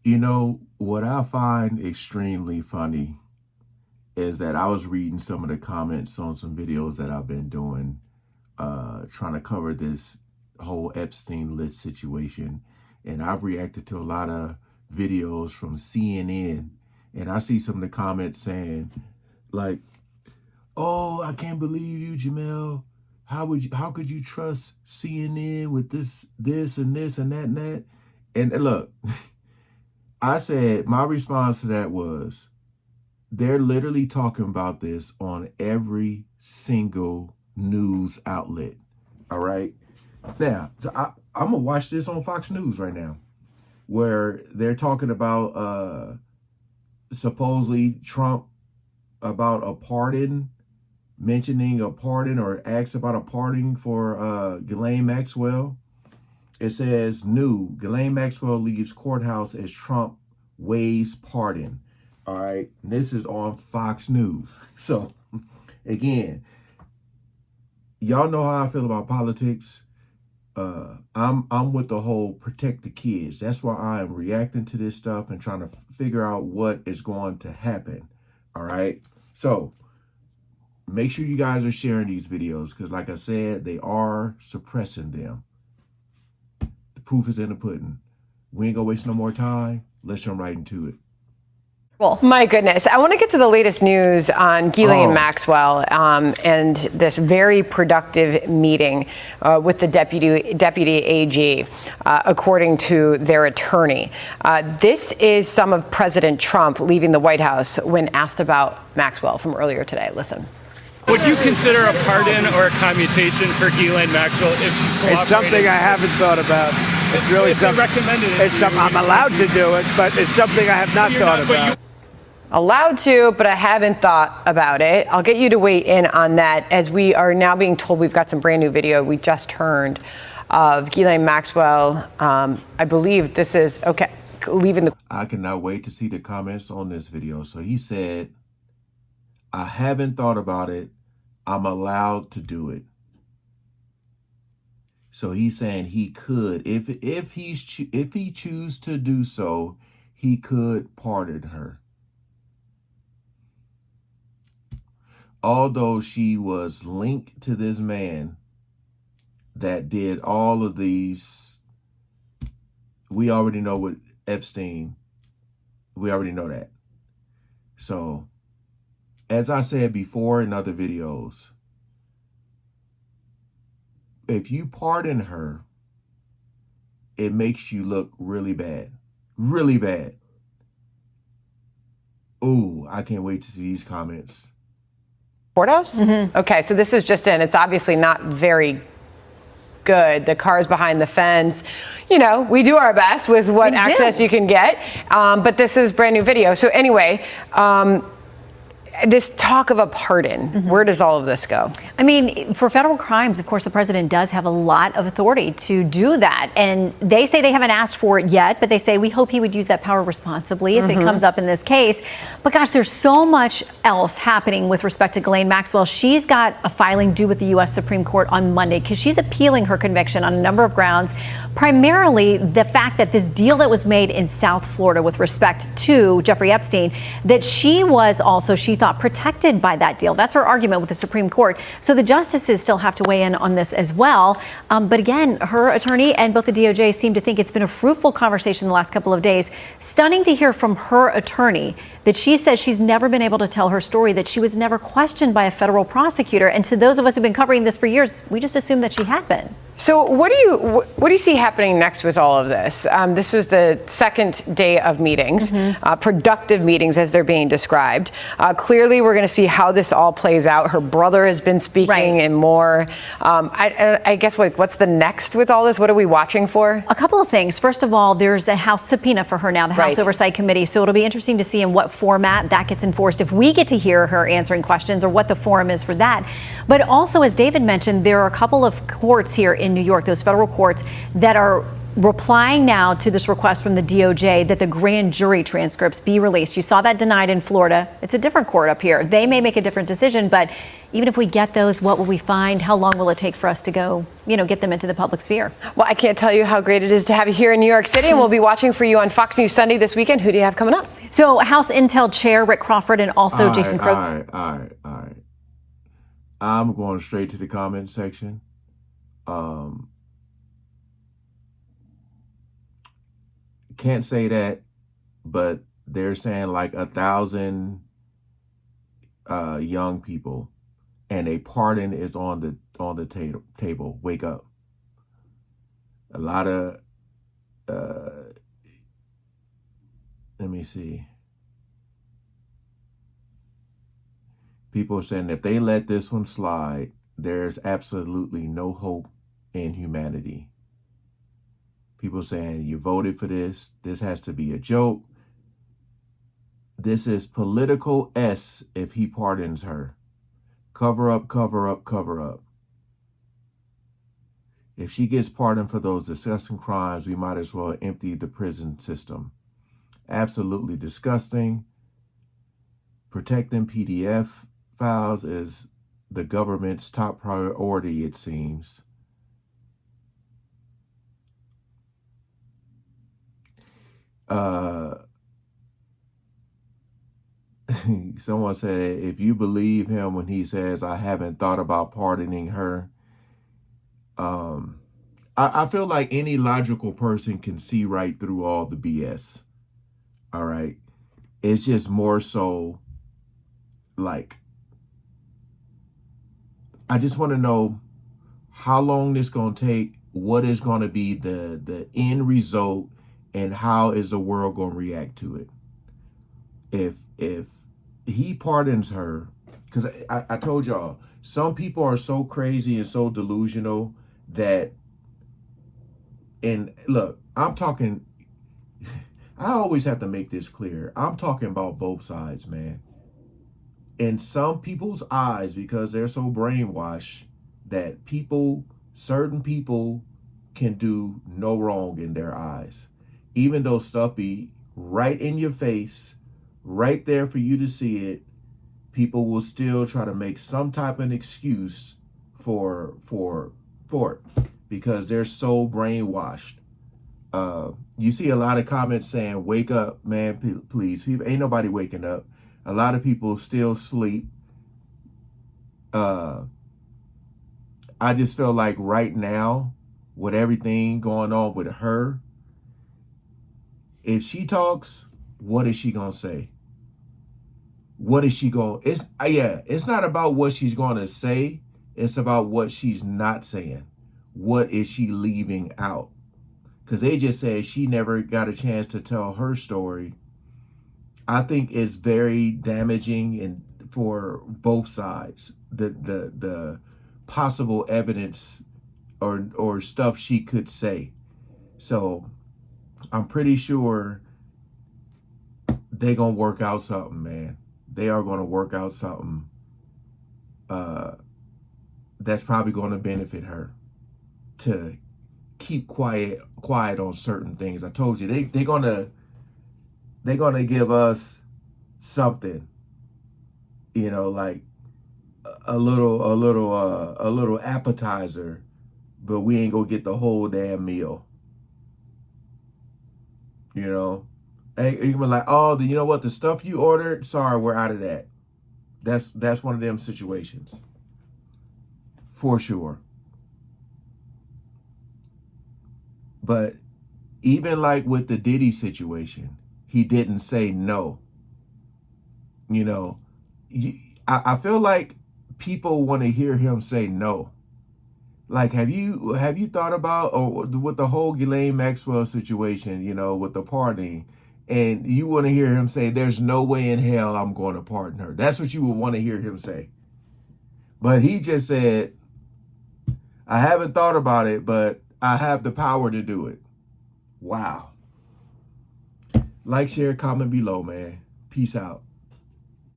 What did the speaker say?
You know, what I find extremely funny is that I was reading some of the comments on some videos that I've been doing, trying to cover this whole Epstein list situation. And I've reacted to a lot of videos from CNN. And I see some of the comments saying, like, oh, I can't believe you, Jamel. How could you trust CNN with this and this and that and that? And look, I said, my response to that was, they're literally talking about this on every single news outlet. All right. Now, so I'm going to watch this on Fox News right now, where they're talking about supposedly Trump about a pardon, mentioning a pardon or acts about a pardon for Ghislaine Maxwell. It says, new, Ghislaine Maxwell leaves courthouse as Trump weighs pardon. All right. This is on Fox News. So, again, y'all know how I feel about politics. I'm with the whole protect the kids. That's why I am reacting to this stuff and trying to figure out what is going to happen. All right. So, make sure you guys are sharing these videos because, like I said, they are suppressing them. The proof is in the pudding. We ain't gonna waste no more time. Let's jump right into it. Well, my goodness. I want to get to the latest news on Ghislaine Maxwell and this very productive meeting with the deputy AG, according to their attorney. This is some of President Trump leaving the White House when asked about Maxwell from earlier today. Listen. Would you consider a pardon or a commutation for Ghislaine Maxwell if she's cooperating? It's something I haven't thought about. It's really something. It's something I'm allowed to do it, but it's something I have not thought about. Allowed to, but I haven't thought about it. I'll get you to weigh in on that as we are now being told we've got some brand new video we just turned of Ghislaine Maxwell. I believe this is, okay, leaving the... I cannot wait to see the comments on this video. So he said, I haven't thought about it. I'm allowed to do it. So he's saying he could, if he choose to do so, he could pardon her. Although she was linked to this man that did all of these, we already know what Epstein, we already know that. So, as I said before in other videos, if you pardon her, it makes you look really bad. Really bad. Ooh, I can't wait to see these comments. Courthouse? Mm-hmm. Okay, so this is just in. It's obviously not very good. The car's behind the fence. You know, we do our best with what access you can get, but this is brand new video. So anyway, this talk of a pardon, where does all of this go? I mean, for federal crimes, of course, the president does have a lot of authority to do that. And they say they haven't asked for it yet, but they say we hope he would use that power responsibly if it comes up in this case. But gosh, there's so much else happening with respect to Ghislaine Maxwell. She's got a filing due with the U.S. Supreme Court on Monday because she's appealing her conviction on a number of grounds, primarily the fact that this deal that was made in South Florida with respect to Jeffrey Epstein, that she was also, she thought, protected by that deal. That's her argument with the Supreme Court. So the justices still have to weigh in on this as well. But again, her attorney and both the DOJ seem to think it's been a fruitful conversation the last couple of days. Stunning to hear from her attorney that she says she's never been able to tell her story, that she was never questioned by a federal prosecutor. And to those of us who've been covering this for years, we just assumed that she had been. So what do you see happening next with all of this? This was the second day of meetings, productive meetings as they're being described. Clearly, we're going to see how this all plays out. Her brother has been speaking and more. I guess what's the next with all this? What are we watching for? A couple of things. First of all, there's a House subpoena for her now, the House Oversight Committee. So it'll be interesting to see in what format that gets enforced, if we get to hear her answering questions or what the forum is for that. But also, as David mentioned, there are a couple of courts here in New York, those federal courts, that are replying now to this request from the DOJ that the grand jury transcripts be released. You saw that denied in Florida. It's a different court up here. They may make a different decision, but even if we get those, what will we find? How long will it take for us to go, get them into the public sphere? Well, I can't tell you how great it is to have you here in New York City, and we'll be watching for you on Fox News Sunday this weekend. Who do you have coming up? So House Intel Chair Rick Crawford and also Jason Crow. All right. I'm going straight to the comment section. Can't say that, but they're saying like 1,000 young people, and a pardon is on the table. Wake up. A lot of let me see. People are saying if they let this one slide, there's absolutely no hope in humanity. People saying you voted for this. This has to be a joke. This is political S if he pardons her. Cover up, cover up, cover up. If she gets pardoned for those disgusting crimes, we might as well empty the prison system. Absolutely disgusting. Protecting PDF files is the government's top priority, it seems. Someone said, if you believe him when he says, I haven't thought about pardoning her. I feel like any logical person can see right through all the BS. All right. It's just more so like, I just want to know how long this going to take, what is going to be the end result, and how is the world going to react to it? If he pardons her, because I told y'all, some people are so crazy and so delusional that, and look, I'm talking, I always have to make this clear. I'm talking about both sides, man. In some people's eyes, because they're so brainwashed that certain people can do no wrong in their eyes. Even though stuff be right in your face, right there for you to see it, people will still try to make some type of excuse for it because they're so brainwashed. You see a lot of comments saying, wake up, man, please. People, ain't nobody waking up. A lot of people still sleep. I just feel like right now, with everything going on with her, if she talks, what is she going to say? What is she going to... It's not about what she's going to say. It's about what she's not saying. What is she leaving out? Because they just said she never got a chance to tell her story. I think it's very damaging and for both sides. The possible evidence or stuff she could say. So I'm pretty sure they're going to work out something, man. They are going to work out something that's probably going to benefit her to keep quiet on certain things. I told you, they're going to give us something, like a little appetizer, but we ain't going to get the whole damn meal. And you were like, oh, you know what? The stuff you ordered, sorry, we're out of that. That's one of them situations. For sure. But even like with the Diddy situation, he didn't say no. I feel like people want to hear him say no. Like, have you thought about, or with the whole Ghislaine Maxwell situation, with the pardoning, and you want to hear him say, there's no way in hell I'm going to pardon her. That's what you would want to hear him say. But he just said, I haven't thought about it, but I have the power to do it. Wow. Like, share, comment below, man. Peace out.